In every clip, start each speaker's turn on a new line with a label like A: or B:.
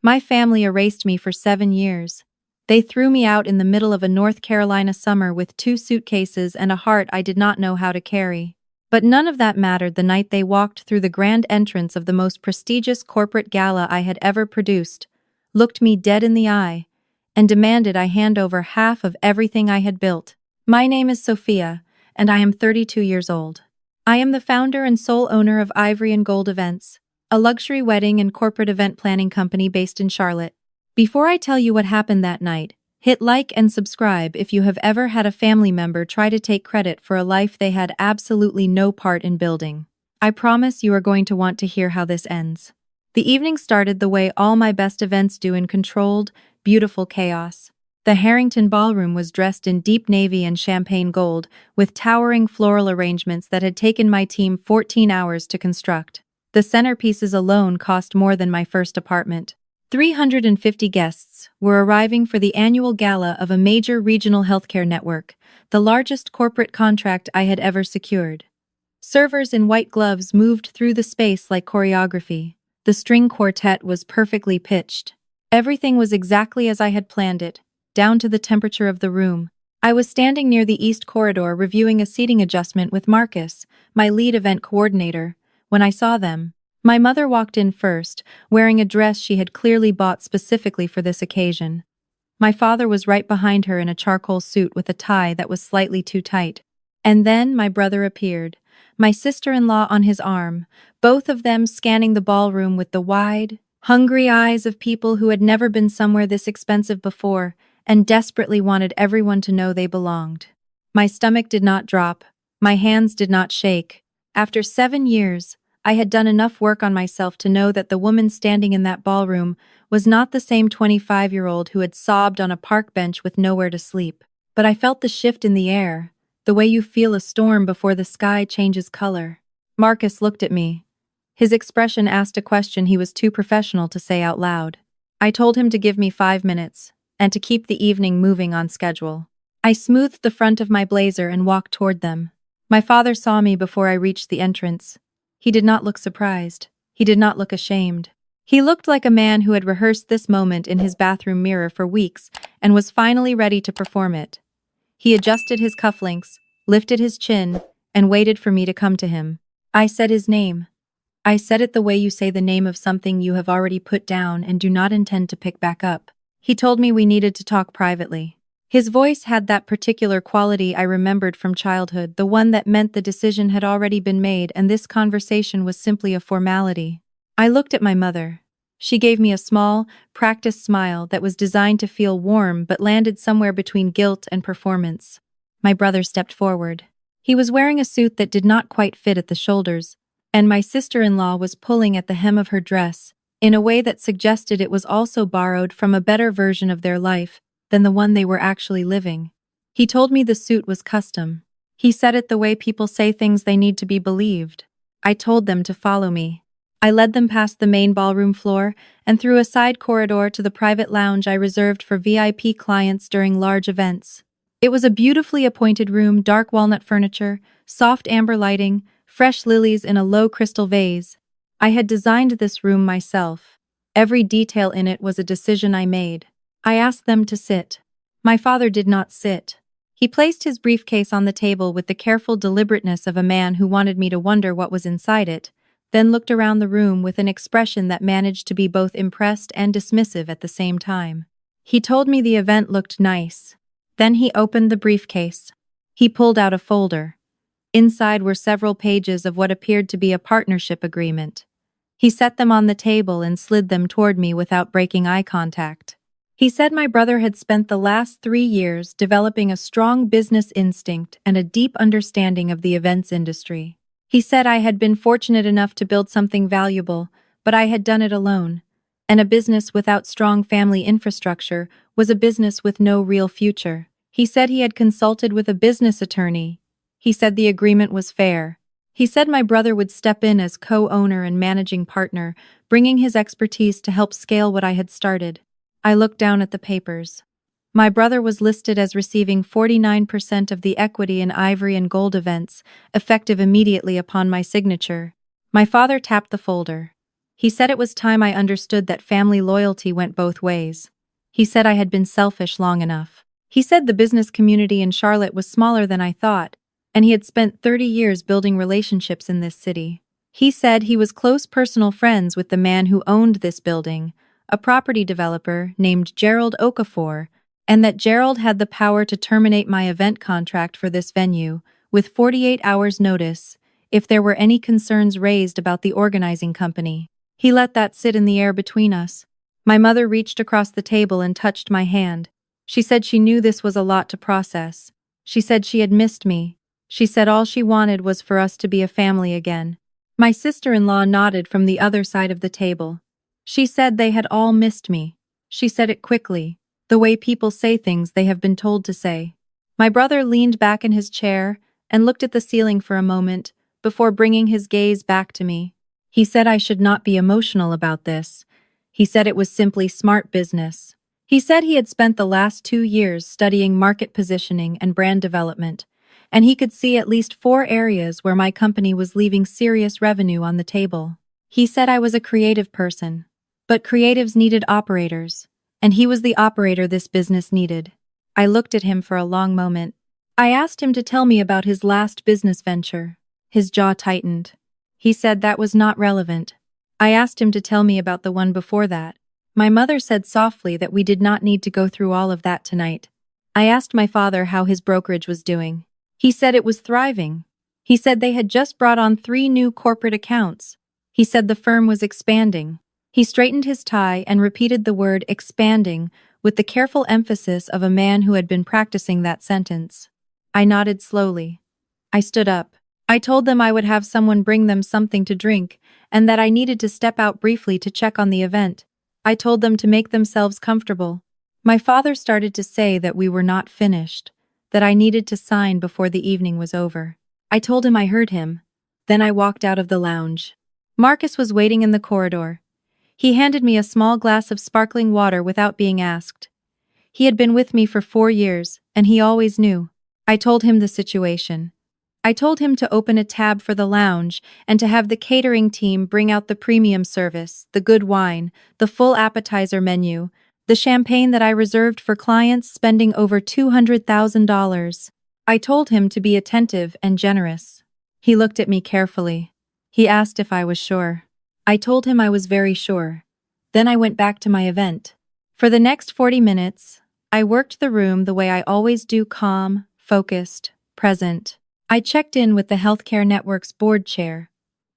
A: My family erased me for 7 years. They threw me out in the middle of a North Carolina summer with 2 suitcases and a heart I did not know how to carry. But none of that mattered the night they walked through the grand entrance of the most prestigious corporate gala I had ever produced, looked me dead in the eye, and demanded I hand over half of everything I had built. My name is Sofia, and I am 32 years old. I am the founder and sole owner of Ivory and Gold Events, a luxury wedding and corporate event planning company based in Charlotte. Before I tell you what happened that night, hit like and subscribe if you have ever had a family member try to take credit for a life they had absolutely no part in building. I promise you are going to want to hear how this ends. The evening started the way all my best events do, in controlled, beautiful chaos. The Harrington Ballroom was dressed in deep navy and champagne gold, with towering floral arrangements that had taken my team 14 hours to construct. The centerpieces alone cost more than my first apartment. 350 guests were arriving for the annual gala of a major regional healthcare network, the largest corporate contract I had ever secured. Servers in white gloves moved through the space like choreography. The string quartet was perfectly pitched. Everything was exactly as I had planned it, down to the temperature of the room. I was standing near the east corridor reviewing a seating adjustment with Marcus, my lead event coordinator, when I saw them. My mother walked in first, wearing a dress she had clearly bought specifically for this occasion. My father was right behind her in a charcoal suit with a tie that was slightly too tight. And then my brother appeared, my sister-in-law on his arm, both of them scanning the ballroom with the wide, hungry eyes of people who had never been somewhere this expensive before and desperately wanted everyone to know they belonged. My stomach did not drop, my hands did not shake. After 7 years, I had done enough work on myself to know that the woman standing in that ballroom was not the same 25-year-old who had sobbed on a park bench with nowhere to sleep. But I felt the shift in the air, the way you feel a storm before the sky changes color. Marcus looked at me. His expression asked a question he was too professional to say out loud. I told him to give me 5 minutes, and to keep the evening moving on schedule. I smoothed the front of my blazer and walked toward them. My father saw me before I reached the entrance. He did not look surprised. He did not look ashamed. He looked like a man who had rehearsed this moment in his bathroom mirror for weeks and was finally ready to perform it. He adjusted his cufflinks, lifted his chin, and waited for me to come to him. I said his name. I said it the way you say the name of something you have already put down and do not intend to pick back up. He told me we needed to talk privately. His voice had that particular quality I remembered from childhood, the one that meant the decision had already been made and this conversation was simply a formality. I looked at my mother. She gave me a small, practiced smile that was designed to feel warm but landed somewhere between guilt and performance. My brother stepped forward. He was wearing a suit that did not quite fit at the shoulders, and my sister-in-law was pulling at the hem of her dress in a way that suggested it was also borrowed from a better version of their life than the one they were actually living. He told me the suit was custom. He said it the way people say things they need to be believed. I told them to follow me. I led them past the main ballroom floor and through a side corridor to the private lounge I reserved for VIP clients during large events. It was a beautifully appointed room, dark walnut furniture, soft amber lighting, fresh lilies in a low crystal vase. I had designed this room myself. Every detail in it was a decision I made. I asked them to sit. My father did not sit. He placed his briefcase on the table with the careful deliberateness of a man who wanted me to wonder what was inside it, then looked around the room with an expression that managed to be both impressed and dismissive at the same time. He told me the event looked nice. Then he opened the briefcase. He pulled out a folder. Inside were several pages of what appeared to be a partnership agreement. He set them on the table and slid them toward me without breaking eye contact. He said my brother had spent the last 3 years developing a strong business instinct and a deep understanding of the events industry. He said I had been fortunate enough to build something valuable, but I had done it alone. And a business without strong family infrastructure was a business with no real future. He said he had consulted with a business attorney. He said the agreement was fair. He said my brother would step in as co-owner and managing partner, bringing his expertise to help scale what I had started. I looked down at the papers. My brother was listed as receiving 49% of the equity in Ivory and Gold Events, effective immediately upon my signature. My father tapped the folder. He said it was time I understood that family loyalty went both ways. He said I had been selfish long enough. He said the business community in Charlotte was smaller than I thought, and he had spent 30 years building relationships in this city. He said he was close personal friends with the man who owned this building, a property developer named Gerald Okafor, and that Gerald had the power to terminate my event contract for this venue, with 48 hours' notice, if there were any concerns raised about the organizing company. He let that sit in the air between us. My mother reached across the table and touched my hand. She said she knew this was a lot to process. She said she had missed me. She said all she wanted was for us to be a family again. My sister-in-law nodded from the other side of the table. She said they had all missed me. She said it quickly, the way people say things they have been told to say. My brother leaned back in his chair and looked at the ceiling for a moment before bringing his gaze back to me. He said I should not be emotional about this. He said it was simply smart business. He said he had spent the last 2 years studying market positioning and brand development, and he could see at least 4 areas where my company was leaving serious revenue on the table. He said I was a creative person, but creatives needed operators, and he was the operator this business needed. I looked at him for a long moment. I asked him to tell me about his last business venture. His jaw tightened. He said that was not relevant. I asked him to tell me about the one before that. My mother said softly that we did not need to go through all of that tonight. I asked my father how his brokerage was doing. He said it was thriving. He said they had just brought on 3 new corporate accounts. He said the firm was expanding. He straightened his tie and repeated the word expanding with the careful emphasis of a man who had been practicing that sentence. I nodded slowly. I stood up. I told them I would have someone bring them something to drink and that I needed to step out briefly to check on the event. I told them to make themselves comfortable. My father started to say that we were not finished, that I needed to sign before the evening was over. I told him I heard him. Then I walked out of the lounge. Marcus was waiting in the corridor. He handed me a small glass of sparkling water without being asked. He had been with me for 4 years, and he always knew. I told him the situation. I told him to open a tab for the lounge and to have the catering team bring out the premium service, the good wine, the full appetizer menu, the champagne that I reserved for clients spending over $200,000. I told him to be attentive and generous. He looked at me carefully. He asked if I was sure. I told him I was very sure. Then I went back to my event. For the next 40 minutes, I worked the room the way I always do, calm, focused, present. I checked in with the Healthcare Network's board chair.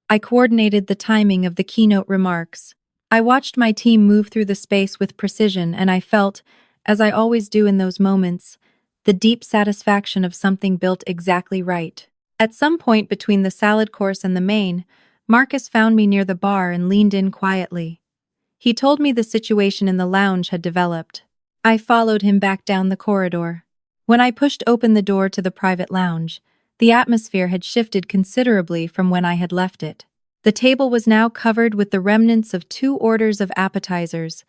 A: I coordinated the timing of the keynote remarks. I watched my team move through the space with precision, and I felt, as I always do in those moments, the deep satisfaction of something built exactly right. At some point between the salad course and the main, Marcus found me near the bar and leaned in quietly. He told me the situation in the lounge had developed. I followed him back down the corridor. When I pushed open the door to the private lounge, the atmosphere had shifted considerably from when I had left it. The table was now covered with the remnants of 2 orders of appetizers,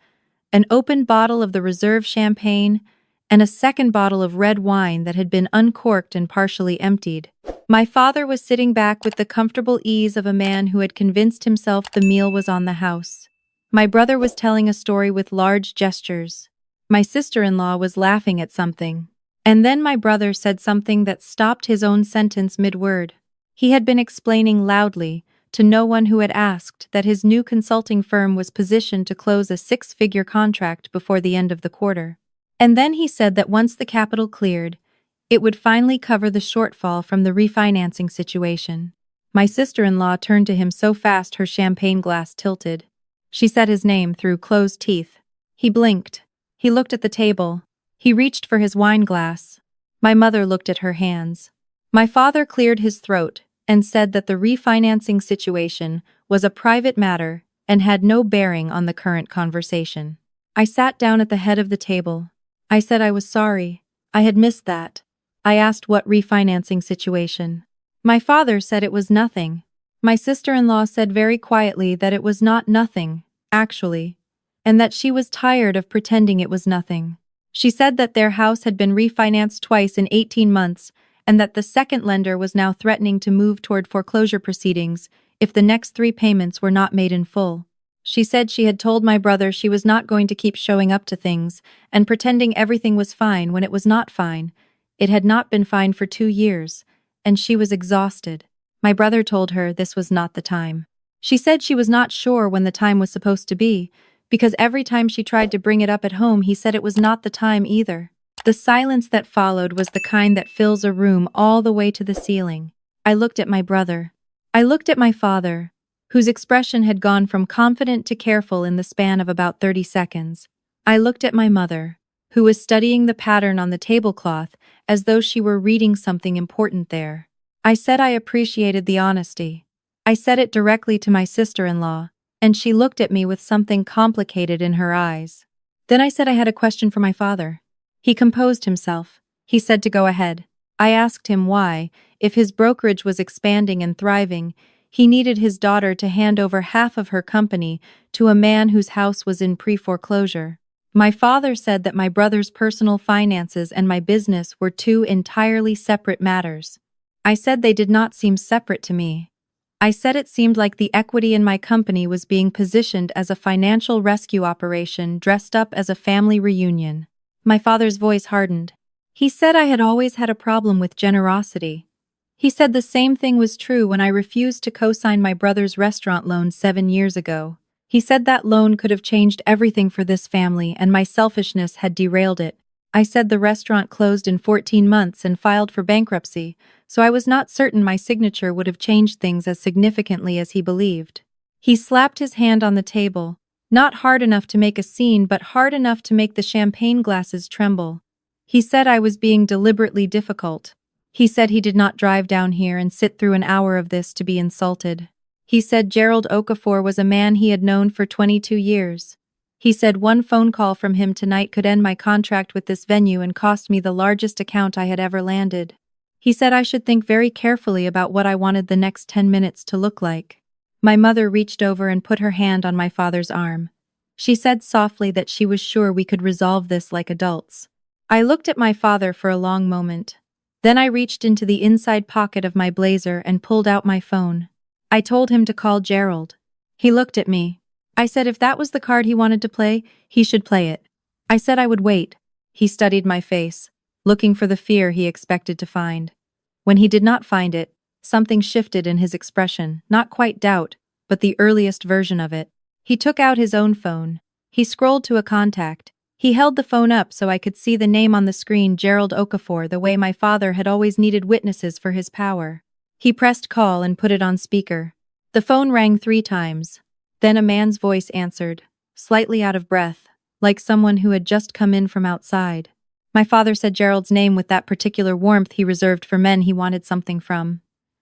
A: an open bottle of the reserve champagne, and a second bottle of red wine that had been uncorked and partially emptied. My father was sitting back with the comfortable ease of a man who had convinced himself the meal was on the house. My brother was telling a story with large gestures. My sister-in-law was laughing at something. And then my brother said something that stopped his own sentence mid-word. He had been explaining loudly, to no one who had asked, that his new consulting firm was positioned to close a 6-figure contract before the end of the quarter. And then he said that once the capital cleared, it would finally cover the shortfall from the refinancing situation. My sister-in-law turned to him so fast her champagne glass tilted. She said his name through closed teeth. He blinked. He looked at the table. He reached for his wine glass. My mother looked at her hands. My father cleared his throat and said that the refinancing situation was a private matter and had no bearing on the current conversation. I sat down at the head of the table. I said I was sorry. I had missed that. I asked what refinancing situation. My father said it was nothing. My sister-in-law said very quietly that it was not nothing, actually, and that she was tired of pretending it was nothing. She said that their house had been refinanced twice in 18 months and that the second lender was now threatening to move toward foreclosure proceedings if the next 3 payments were not made in full. She said she had told my brother she was not going to keep showing up to things and pretending everything was fine when it was not fine. It had not been fine for 2 years, and she was exhausted. My brother told her this was not the time. She said she was not sure when the time was supposed to be, because every time she tried to bring it up at home, he said it was not the time either. The silence that followed was the kind that fills a room all the way to the ceiling. I looked at my brother. I looked at my father, whose expression had gone from confident to careful in the span of about 30 seconds. I looked at my mother, who was studying the pattern on the tablecloth as though she were reading something important there. I said I appreciated the honesty. I said it directly to my sister-in-law, and she looked at me with something complicated in her eyes. Then I said I had a question for my father. He composed himself. He said to go ahead. I asked him why, if his brokerage was expanding and thriving, he needed his daughter to hand over half of her company to a man whose house was in pre-foreclosure. My father said that my brother's personal finances and my business were two entirely separate matters. I said they did not seem separate to me. I said it seemed like the equity in my company was being positioned as a financial rescue operation dressed up as a family reunion. My father's voice hardened. He said I had always had a problem with generosity. He said the same thing was true when I refused to co-sign my brother's restaurant loan 7 years ago. He said that loan could have changed everything for this family and my selfishness had derailed it. I said the restaurant closed in 14 months and filed for bankruptcy, so I was not certain my signature would have changed things as significantly as he believed. He slapped his hand on the table, not hard enough to make a scene but hard enough to make the champagne glasses tremble. He said I was being deliberately difficult. He said he did not drive down here and sit through an hour of this to be insulted. He said Gerald Okafor was a man he had known for 22 years. He said one phone call from him tonight could end my contract with this venue and cost me the largest account I had ever landed. He said I should think very carefully about what I wanted the next 10 minutes to look like. My mother reached over and put her hand on my father's arm. She said softly that she was sure we could resolve this like adults. I looked at my father for a long moment. Then I reached into the inside pocket of my blazer and pulled out my phone. I told him to call Gerald. He looked at me. I said if that was the card he wanted to play, he should play it. I said I would wait. He studied my face, looking for the fear he expected to find. When he did not find it, something shifted in his expression, not quite doubt, but the earliest version of it. He took out his own phone. He scrolled to a contact. He held the phone up so I could see the name on the screen, Gerald Okafor, the way my father had always needed witnesses for his power. He pressed call and put it on speaker. The phone rang 3 times. Then a man's voice answered, slightly out of breath, like someone who had just come in from outside. My father said Gerald's name with that particular warmth he reserved for men he wanted something from.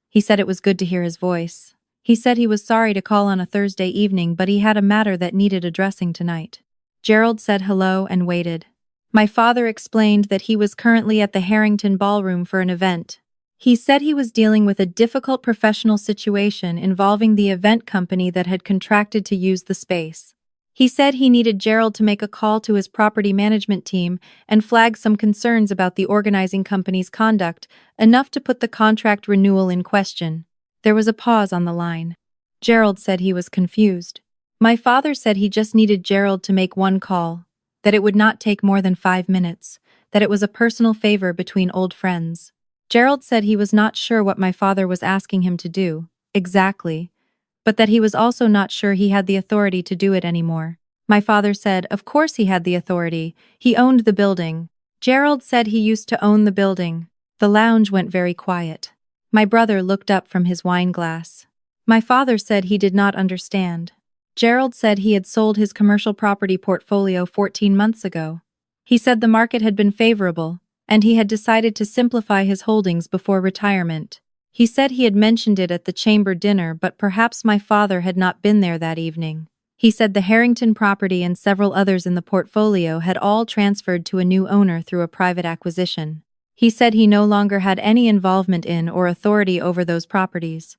A: He said it was good to hear his voice. He said he was sorry to call on a Thursday evening, but he had a matter that needed addressing tonight. Gerald said hello and waited. My father explained that he was currently at the Harrington Ballroom for an event. He said he was dealing with a difficult professional situation involving the event company that had contracted to use the space. He said he needed Gerald to make a call to his property management team and flag some concerns about the organizing company's conduct, enough to put the contract renewal in question. There was a pause on the line. Gerald said he was confused. My father said he just needed Gerald to make one call, that it would not take more than 5 minutes, that it was a personal favor between old friends. Gerald said he was not sure what my father was asking him to do, exactly, but that he was also not sure he had the authority to do it anymore. My father said, of course he had the authority. He owned the building. Gerald said he used to own the building. The lounge went very quiet. My brother looked up from his wine glass. My father said he did not understand. Gerald said he had sold his commercial property portfolio 14 months ago. He said the market had been favorable, and he had decided to simplify his holdings before retirement. He said he had mentioned it at the chamber dinner, but perhaps my father had not been there that evening. He said the Harrington property and several others in the portfolio had all transferred to a new owner through a private acquisition. He said he no longer had any involvement in or authority over those properties.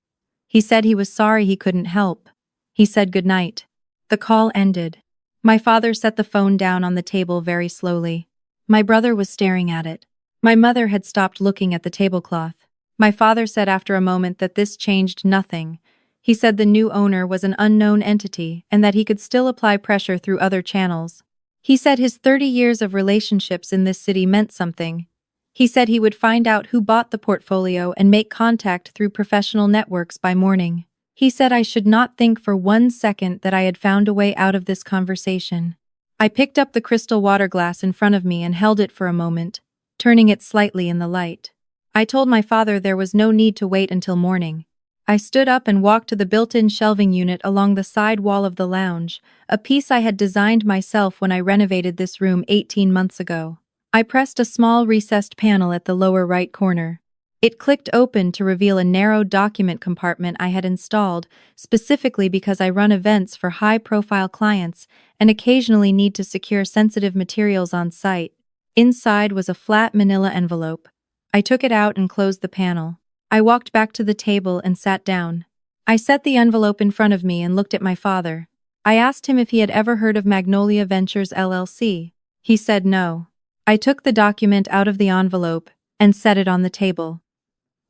A: He said he was sorry he couldn't help. He said good night. The call ended. My father set the phone down on the table very slowly. My brother was staring at it. My mother had stopped looking at the tablecloth. My father said after a moment that this changed nothing. He said the new owner was an unknown entity and that he could still apply pressure through other channels. He said his 30 years of relationships in this city meant something. He said he would find out who bought the portfolio and make contact through professional networks by morning. He said I should not think for 1 second that I had found a way out of this conversation. I picked up the crystal water glass in front of me and held it for a moment, turning it slightly in the light. I told my father there was no need to wait until morning. I stood up and walked to the built-in shelving unit along the side wall of the lounge, a piece I had designed myself when I renovated this room 18 months ago. I pressed a small recessed panel at the lower right corner. It clicked open to reveal a narrow document compartment I had installed, specifically because I run events for high-profile clients and occasionally need to secure sensitive materials on site. Inside was a flat manila envelope. I took it out and closed the panel. I walked back to the table and sat down. I set the envelope in front of me and looked at my father. I asked him if he had ever heard of Magnolia Ventures LLC. He said no. I took the document out of the envelope and set it on the table.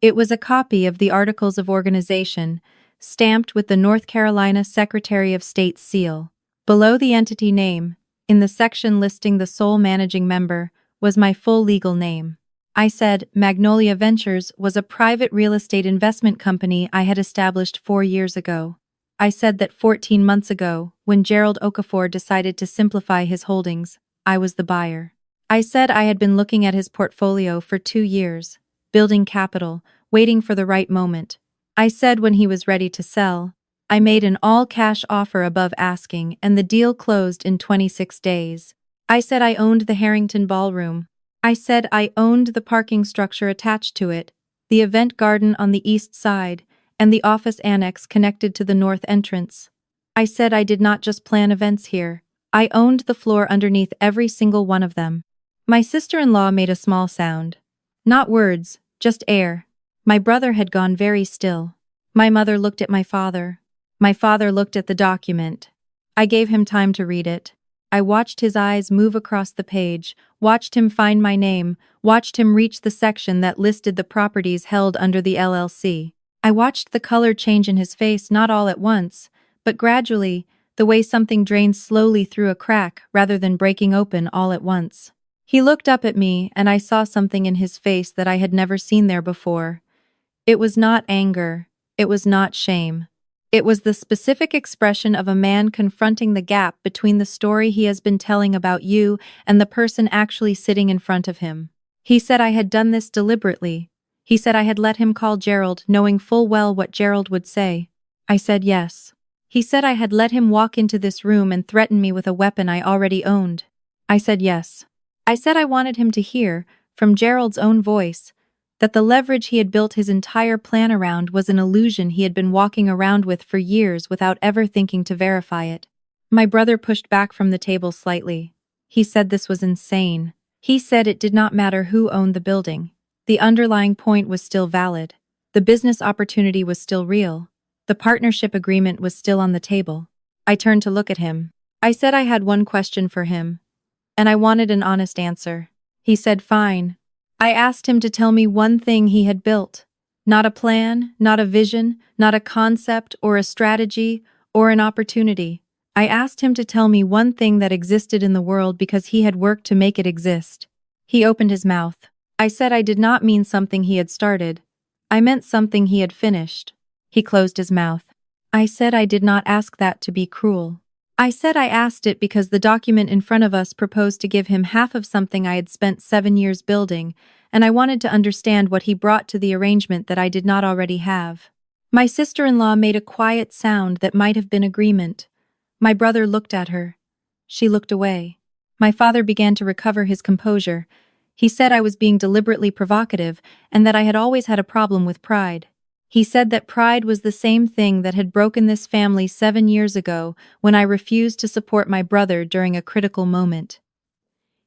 A: It was a copy of the Articles of Organization, stamped with the North Carolina Secretary of State's seal. Below the entity name, in the section listing the sole managing member, was my full legal name. I said Magnolia Ventures was a private real estate investment company I had established 4 years ago. I said that 14 months ago, when Gerald Okafor decided to simplify his holdings, I was the buyer. I said I had been looking at his portfolio for 2 years, building capital, waiting for the right moment. I said when he was ready to sell, I made an all-cash offer above asking and the deal closed in 26 days. I said I owned the Harrington Ballroom. I said I owned the parking structure attached to it, the event garden on the east side, and the office annex connected to the north entrance. I said I did not just plan events here. I owned the floor underneath every single one of them. My sister-in-law made a small sound. Not words, just air. My brother had gone very still. My mother looked at my father. My father looked at the document. I gave him time to read it. I watched his eyes move across the page, watched him find my name, watched him reach the section that listed the properties held under the LLC. I watched the color change in his face not all at once, but gradually, the way something drains slowly through a crack rather than breaking open all at once. He looked up at me and I saw something in his face that I had never seen there before. It was not anger. It was not shame. It was the specific expression of a man confronting the gap between the story he has been telling about you and the person actually sitting in front of him. He said I had done this deliberately. He said I had let him call Gerald, knowing full well what Gerald would say. I said yes. He said I had let him walk into this room and threaten me with a weapon I already owned. I said yes. I said I wanted him to hear, from Gerald's own voice, that the leverage he had built his entire plan around was an illusion he had been walking around with for years without ever thinking to verify it. My brother pushed back from the table slightly. He said this was insane. He said it did not matter who owned the building. The underlying point was still valid. The business opportunity was still real. The partnership agreement was still on the table. I turned to look at him. I said I had one question for him, and I wanted an honest answer. He said fine. I asked him to tell me one thing he had built. Not a plan, not a vision, not a concept or a strategy or an opportunity. I asked him to tell me one thing that existed in the world because he had worked to make it exist. He opened his mouth. I said I did not mean something he had started. I meant something he had finished. He closed his mouth. I said I did not ask that to be cruel. I said I asked it because the document in front of us proposed to give him half of something I had spent 7 years building, and I wanted to understand what he brought to the arrangement that I did not already have. My sister-in-law made a quiet sound that might have been agreement. My brother looked at her. She looked away. My father began to recover his composure. He said I was being deliberately provocative and that I had always had a problem with pride. He said that pride was the same thing that had broken this family 7 years ago when I refused to support my brother during a critical moment.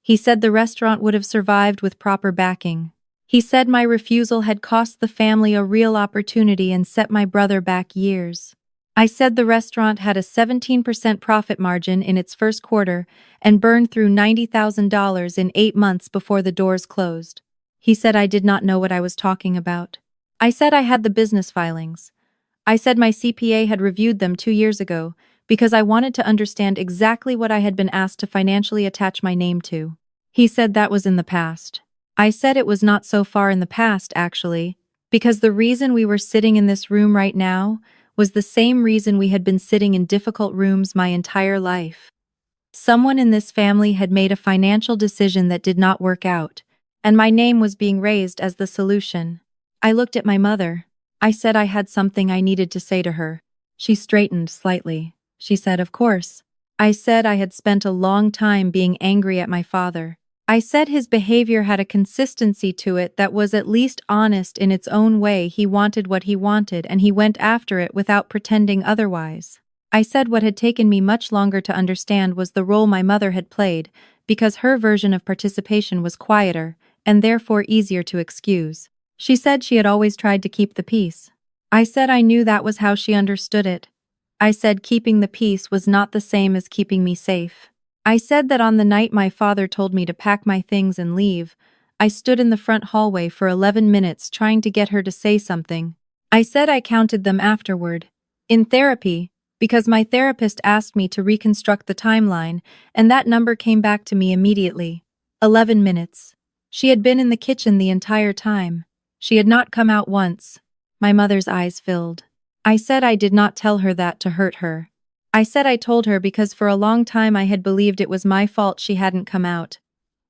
A: He said the restaurant would have survived with proper backing. He said my refusal had cost the family a real opportunity and set my brother back years. I said the restaurant had a 17% profit margin in its first quarter and burned through $90,000 in 8 months before the doors closed. He said I did not know what I was talking about. I said I had the business filings. I said my CPA had reviewed them 2 years ago because I wanted to understand exactly what I had been asked to financially attach my name to. He said that was in the past. I said it was not so far in the past, actually, because the reason we were sitting in this room right now was the same reason we had been sitting in difficult rooms my entire life. Someone in this family had made a financial decision that did not work out, and my name was being raised as the solution. I looked at my mother. I said I had something I needed to say to her. She straightened slightly. She said, "Of course." I said I had spent a long time being angry at my father. I said his behavior had a consistency to it that was at least honest in its own way. He wanted what he wanted and he went after it without pretending otherwise. I said what had taken me much longer to understand was the role my mother had played, because her version of participation was quieter and therefore easier to excuse. She said she had always tried to keep the peace. I said I knew that was how she understood it. I said keeping the peace was not the same as keeping me safe. I said that on the night my father told me to pack my things and leave, I stood in the front hallway for 11 minutes trying to get her to say something. I said I counted them afterward. In therapy, because my therapist asked me to reconstruct the timeline, and that number came back to me immediately. 11 minutes. She had been in the kitchen the entire time. She had not come out once. My mother's eyes filled. I said I did not tell her that to hurt her. I said I told her because for a long time I had believed it was my fault she hadn't come out.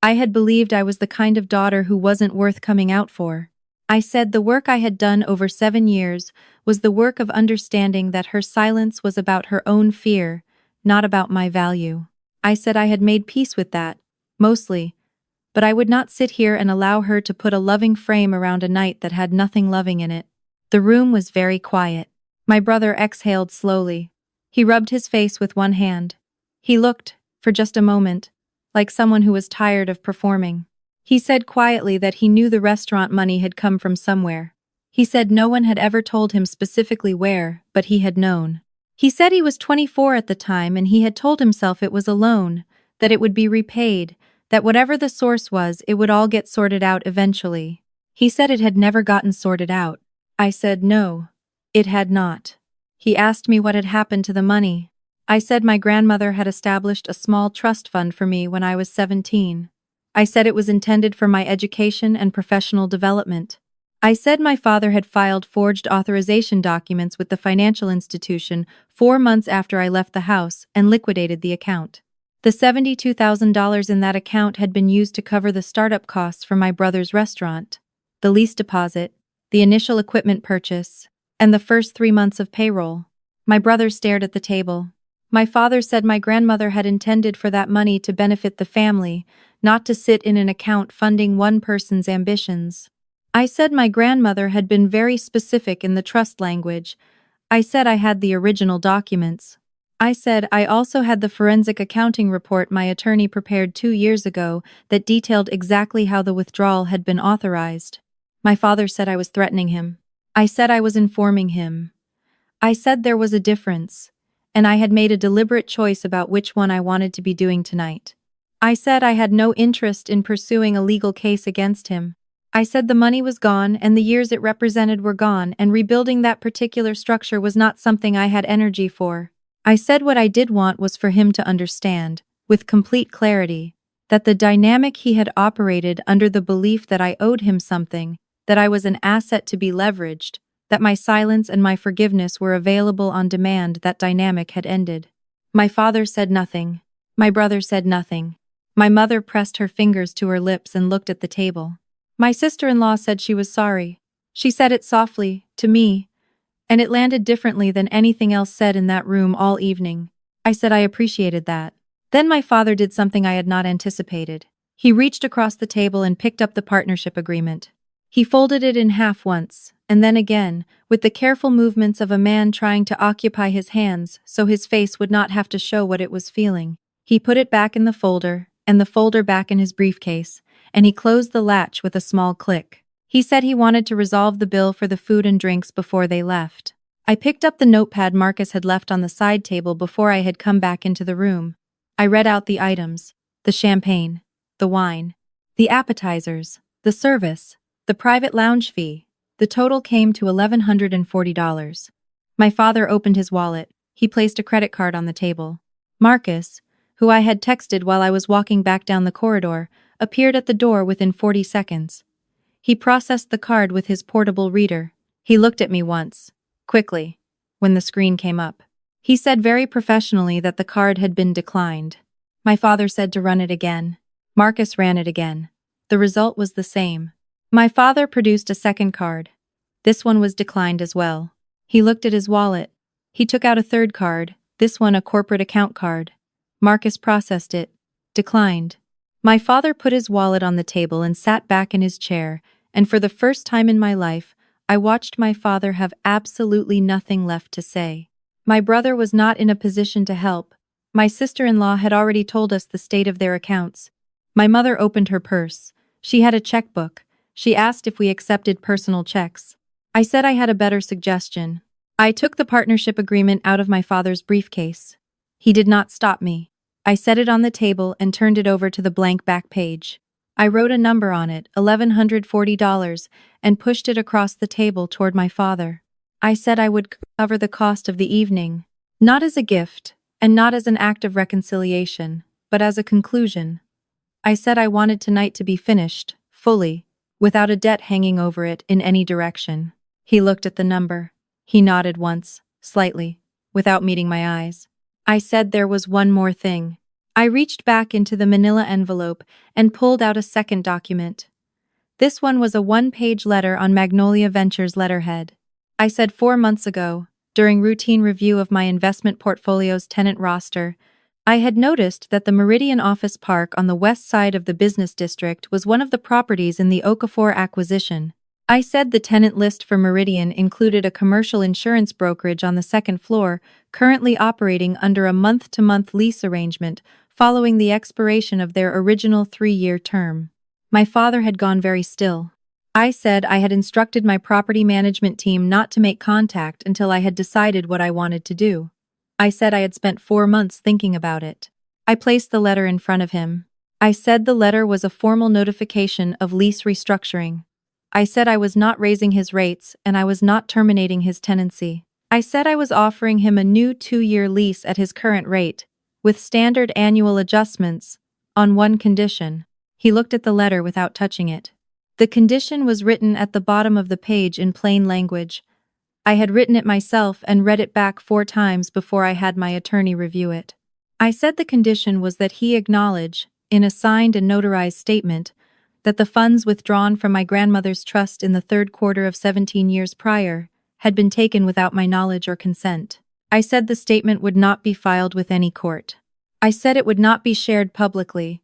A: I had believed I was the kind of daughter who wasn't worth coming out for. I said the work I had done over 7 years was the work of understanding that her silence was about her own fear, not about my value. I said I had made peace with that, mostly, but I would not sit here and allow her to put a loving frame around a night that had nothing loving in it. The room was very quiet. My brother exhaled slowly. He rubbed his face with one hand. He looked, for just a moment, like someone who was tired of performing. He said quietly that he knew the restaurant money had come from somewhere. He said no one had ever told him specifically where, but he had known. He said he was 24 at the time and he had told himself it was a loan, that it would be repaid, that whatever the source was, it would all get sorted out eventually. He said it had never gotten sorted out. I said no, it had not. He asked me what had happened to the money. I said my grandmother had established a small trust fund for me when I was 17. I said it was intended for my education and professional development. I said my father had filed forged authorization documents with the financial institution 4 months after I left the house and liquidated the account. The $72,000 in that account had been used to cover the startup costs for my brother's restaurant, the lease deposit, the initial equipment purchase, and the first 3 months of payroll. My brother stared at the table. My father said my grandmother had intended for that money to benefit the family, not to sit in an account funding one person's ambitions. I said my grandmother had been very specific in the trust language. I said I had the original documents. I said I also had the forensic accounting report my attorney prepared 2 years ago that detailed exactly how the withdrawal had been authorized. My father said I was threatening him. I said I was informing him. I said there was a difference, and I had made a deliberate choice about which one I wanted to be doing tonight. I said I had no interest in pursuing a legal case against him. I said the money was gone and the years it represented were gone, and rebuilding that particular structure was not something I had energy for. I said what I did want was for him to understand, with complete clarity, that the dynamic he had operated under the belief that I owed him something, that I was an asset to be leveraged, that my silence and my forgiveness were available on demand, that dynamic had ended. My father said nothing. My brother said nothing. My mother pressed her fingers to her lips and looked at the table. My sister-in-law said she was sorry. She said it softly, to me, and it landed differently than anything else said in that room all evening. I said I appreciated that. Then my father did something I had not anticipated. He reached across the table and picked up the partnership agreement. He folded it in half once, and then again, with the careful movements of a man trying to occupy his hands so his face would not have to show what it was feeling. He put it back in the folder, and the folder back in his briefcase, and he closed the latch with a small click. He said he wanted to resolve the bill for the food and drinks before they left. I picked up the notepad Marcus had left on the side table before I had come back into the room. I read out the items: the champagne, the wine, the appetizers, the service, the private lounge fee. The total came to $1,140. My father opened his wallet. He placed a credit card on the table. Marcus, who I had texted while I was walking back down the corridor, appeared at the door within 40 seconds. He processed the card with his portable reader. He looked at me once, quickly, when the screen came up. He said very professionally that the card had been declined. My father said to run it again. Marcus ran it again. The result was the same. My father produced a second card. This one was declined as well. He looked at his wallet. He took out a third card, this one a corporate account card. Marcus processed it. Declined. My father put his wallet on the table and sat back in his chair, and for the first time in my life, I watched my father have absolutely nothing left to say. My brother was not in a position to help. My sister-in-law had already told us the state of their accounts. My mother opened her purse. She had a checkbook. She asked if we accepted personal checks. I said I had a better suggestion. I took the partnership agreement out of my father's briefcase. He did not stop me. I set it on the table and turned it over to the blank back page. I wrote a number on it, $1,140, and pushed it across the table toward my father. I said I would cover the cost of the evening, not as a gift, and not as an act of reconciliation, but as a conclusion. I said I wanted tonight to be finished, fully, without a debt hanging over it in any direction. He looked at the number. He nodded once, slightly, without meeting my eyes. I said there was one more thing. I reached back into the manila envelope and pulled out a second document. This one was a one-page letter on Magnolia Ventures letterhead. I said 4 months ago, during routine review of my investment portfolio's tenant roster, I had noticed that the Meridian Office Park on the west side of the business district was one of the properties in the Okafor acquisition. I said the tenant list for Meridian included a commercial insurance brokerage on the second floor, currently operating under a month-to-month lease arrangement following the expiration of their original 3-year term. My father had gone very still. I said I had instructed my property management team not to make contact until I had decided what I wanted to do. I said I had spent 4 months thinking about it. I placed the letter in front of him. I said the letter was a formal notification of lease restructuring. I said I was not raising his rates and I was not terminating his tenancy. I said I was offering him a new 2-year lease at his current rate, with standard annual adjustments, on one condition. He looked at the letter without touching it. The condition was written at the bottom of the page in plain language. I had written it myself and read it back 4 times before I had my attorney review it. I said the condition was that he acknowledge, in a signed and notarized statement, that the funds withdrawn from my grandmother's trust in the 3rd quarter of 17 years prior had been taken without my knowledge or consent. I said the statement would not be filed with any court. I said it would not be shared publicly.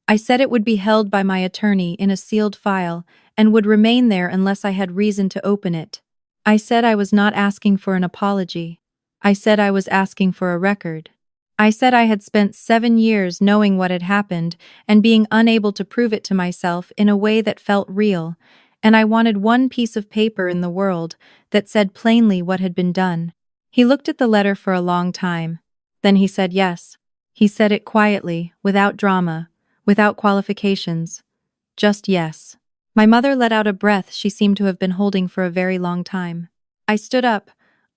A: I said it would be held by my attorney in a sealed file and would remain there unless I had reason to open it. I said I was not asking for an apology. I said I was asking for a record. I said I had spent 7 years knowing what had happened and being unable to prove it to myself in a way that felt real, and I wanted one piece of paper in the world that said plainly what had been done. He looked at the letter for a long time. Then he said yes. He said it quietly, without drama, without qualifications. Just yes. My mother let out a breath she seemed to have been holding for a very long time. I stood up.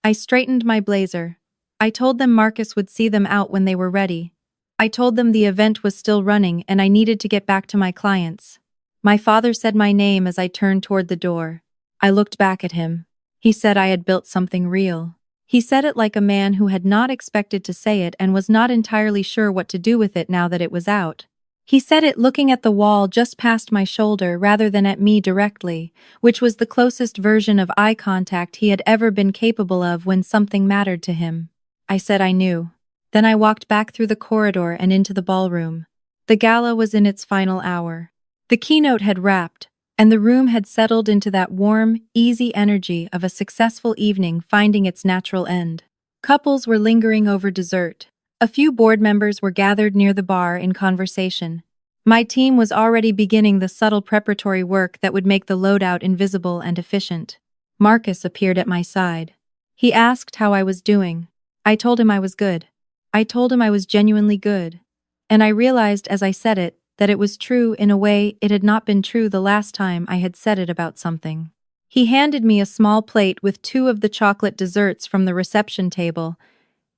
A: I straightened my blazer. I told them Marcus would see them out when they were ready. I told them the event was still running and I needed to get back to my clients. My father said my name as I turned toward the door. I looked back at him. He said I had built something real. He said it like a man who had not expected to say it and was not entirely sure what to do with it now that it was out. He said it looking at the wall just past my shoulder rather than at me directly, which was the closest version of eye contact he had ever been capable of when something mattered to him. I said I knew. Then I walked back through the corridor and into the ballroom. The gala was in its final hour. The keynote had wrapped, and the room had settled into that warm, easy energy of a successful evening finding its natural end. Couples were lingering over dessert. A few board members were gathered near the bar in conversation. My team was already beginning the subtle preparatory work that would make the loadout invisible and efficient. Marcus appeared at my side. He asked how I was doing. I told him I was good. I told him I was genuinely good. And I realized as I said it that it was true in a way it had not been true the last time I had said it about something. He handed me a small plate with 2 of the chocolate desserts from the reception table.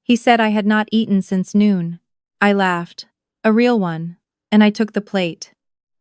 A: He said I had not eaten since noon. I laughed. A real one. And I took the plate.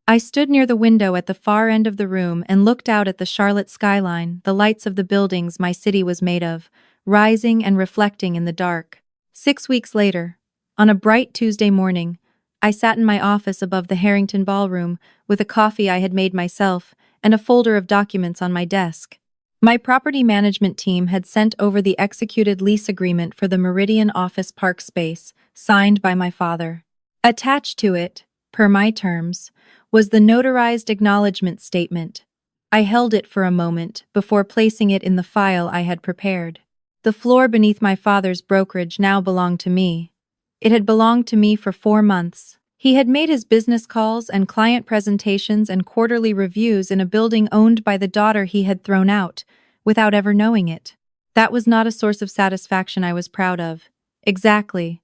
A: I stood near the window at the far end of the room and looked out at the Charlotte skyline, the lights of the buildings my city was made of, rising and reflecting in the dark. 6 weeks later, on a bright Tuesday morning, I sat in my office above the Harrington Ballroom with a coffee I had made myself and a folder of documents on my desk. My property management team had sent over the executed lease agreement for the Meridian office park space, signed by my father. Attached to it, per my terms, was the notarized acknowledgement statement. I held it for a moment before placing it in the file I had prepared. The floor beneath my father's brokerage now belonged to me. It had belonged to me for 4 months. He had made his business calls and client presentations and quarterly reviews in a building owned by the daughter he had thrown out, without ever knowing it. That was not a source of satisfaction I was proud of. Exactly.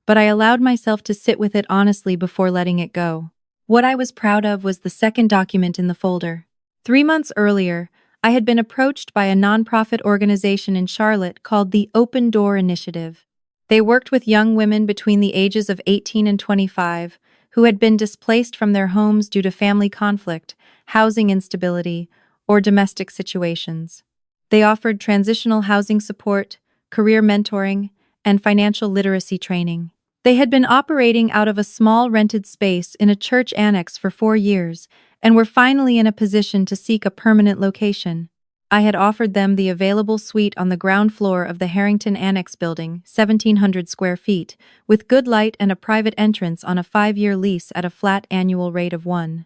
A: But I allowed myself to sit with it honestly before letting it go. What I was proud of was the second document in the folder. 3 months earlier, I had been approached by a nonprofit organization in Charlotte called the Open Door Initiative. They worked with young women between the ages of 18 and 25 who had been displaced from their homes due to family conflict, housing instability, or domestic situations. They offered transitional housing support, career mentoring, and financial literacy training. They had been operating out of a small rented space in a church annex for 4 years and were finally in a position to seek a permanent location. I had offered them the available suite on the ground floor of the Harrington Annex building, 1,700 square feet, with good light and a private entrance on a 5-year lease at a flat annual rate of $1.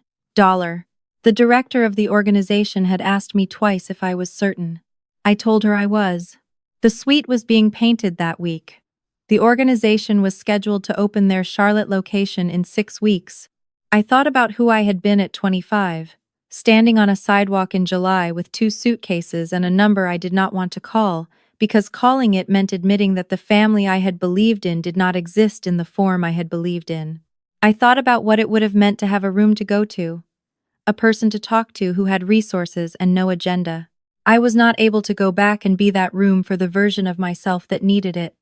A: The director of the organization had asked me twice if I was certain. I told her I was. The suite was being painted that week. The organization was scheduled to open their Charlotte location in 6 weeks. I thought about who I had been at 25, standing on a sidewalk in July with 2 suitcases and a number I did not want to call, because calling it meant admitting that the family I had believed in did not exist in the form I had believed in. I thought about what it would have meant to have a room to go to, a person to talk to who had resources and no agenda. I was not able to go back and be that room for the version of myself that needed it.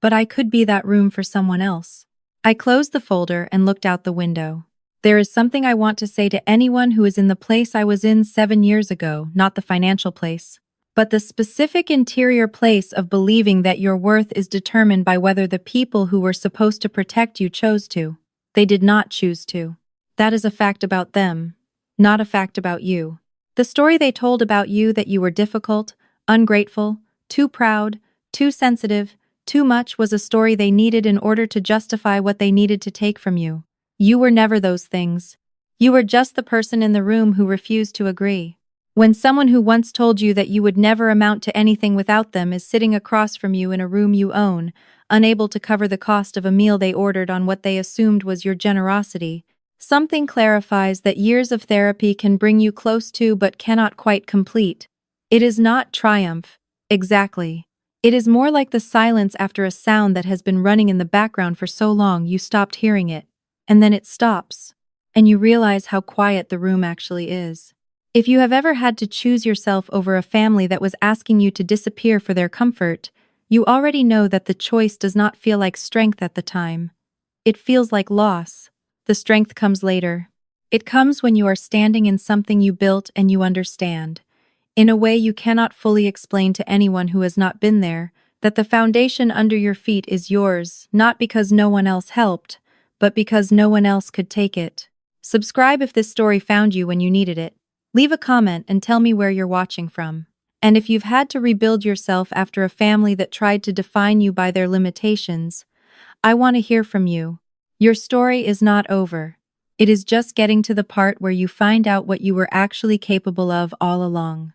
A: But I could be that room for someone else. I closed the folder and looked out the window. There is something I want to say to anyone who is in the place I was in 7 years ago, not the financial place, but the specific interior place of believing that your worth is determined by whether the people who were supposed to protect you chose to. They did not choose to. That is a fact about them, not a fact about you. The story they told about you, that you were difficult, ungrateful, too proud, too sensitive, too much, was a story they needed in order to justify what they needed to take from you. You were never those things. You were just the person in the room who refused to agree. When someone who once told you that you would never amount to anything without them is sitting across from you in a room you own, unable to cover the cost of a meal they ordered on what they assumed was your generosity, something clarifies that years of therapy can bring you close to but cannot quite complete. It is not triumph. Exactly. It is more like the silence after a sound that has been running in the background for so long you stopped hearing it, and then it stops, and you realize how quiet the room actually is. If you have ever had to choose yourself over a family that was asking you to disappear for their comfort, you already know that the choice does not feel like strength at the time. It feels like loss. The strength comes later. It comes when you are standing in something you built and you understand, in a way you cannot fully explain to anyone who has not been there, that the foundation under your feet is yours, not because no one else helped, but because no one else could take it. Subscribe if this story found you when you needed it. Leave a comment and tell me where you're watching from. And if you've had to rebuild yourself after a family that tried to define you by their limitations, I want to hear from you. Your story is not over. It is just getting to the part where you find out what you were actually capable of all along.